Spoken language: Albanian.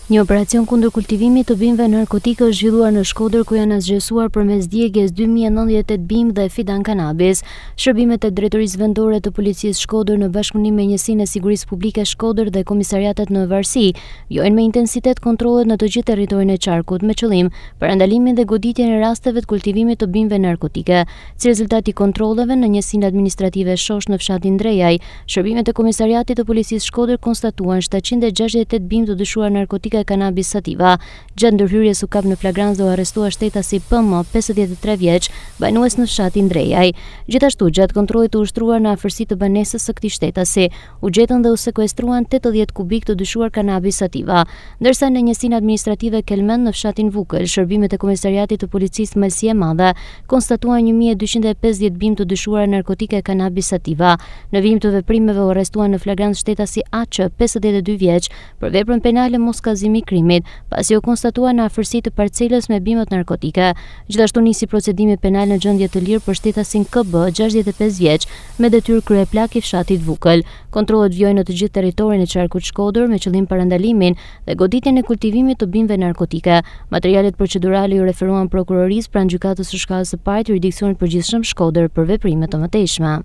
Një operacion kundër kultivimit të bimëve narkotike është zhvilluar në Shkodër, ku janë zgjesuar përmes djegjes 2098 bimë dhe fidan kanabis. Shërbimet e Drejtorisë Vendore të Policisë Shkodër në bashkëpunim me Njësinë e Sigurisë Publike Shkodër dhe komisariatet në varësi vjojnë me intensitet kontrollet në të gjithë territorin e qarkut me qëllim parandalimin dhe goditjen e rasteve të kultivimit të bimëve narkotike. Si rezultat i kontrolleve në Njësinë Administrative Shosh në fshatin Drejaj, shërbimet e komisariatit të Policisë Shkodër konstatuan 768 bimë të dyshuar narkotike kanabis sativa. Gjatë ndërhyrjes u kap në flagrancë dhe u arrestua shtetasi PM, 53 vjeç, banues në fshatin Drejaj. Gjithashtu, gjatë kontrollit të ushtruar në afërsi të banesës së këtij shtetasi, u gjetën dhe u sekuestruan 80 kubik të dyshuar kanabis sativa, ndërsa në Njësinë Administrative Kelmen në fshatin Vukël, shërbimet e komisariatit të policisë Malësia e Madhe konstatuan 1250 bimë të dyshuara narkotike kanabis sativa. Në vijim të veprimeve u arrestuan në flagrancë shtetasi AQ, 52 vjeç, për veprën penale moskazimi i krimit, pasi u konstatua në afërsi të parcelës me bimët narkotike. Gjithashtu nisi procedimi penal në gjendje të lirë për shtetasin KB, 65 vjeç, me detyrë kryeplak i fshatit Vukël. Kontrollet vjojnë në të gjithë territorin e qarkut Shkodër me qëllim parandalimin dhe goditjen e kultivimit të bimëve narkotike. Materialet procedurale ju referuan prokurorisë pranë gjykatës së shkallës së parë të jurisdiksionit përgjithshëm Shkodër për veprime të mëtejshme.